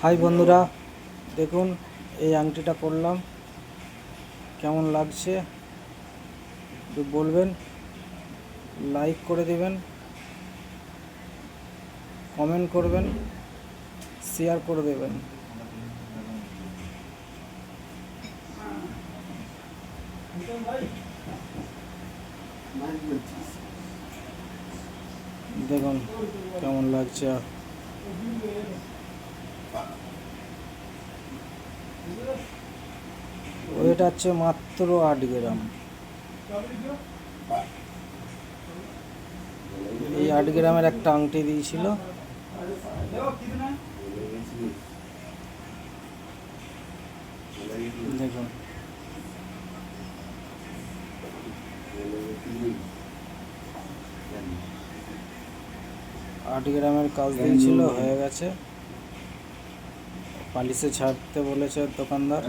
High বন্ধুরা, দেখুন এই আংটিটা পরলাম, কেমন লাগছে একটু বলবেন, লাইক করে দিবেন, কমেন্ট করবেন, শেয়ার করে দেবেন। দেখুন কেমন লাগছে। ওয়েট আছে মাত্র 8 গ্রাম। এই 8 গ্রামের একটা আংটি দিয়েছিল। দেখুন 8 গ্রামের কাজ দিয়েছিল, হয়ে গেছে। পালিশে ছাড়তে বলেছে দোকানদার।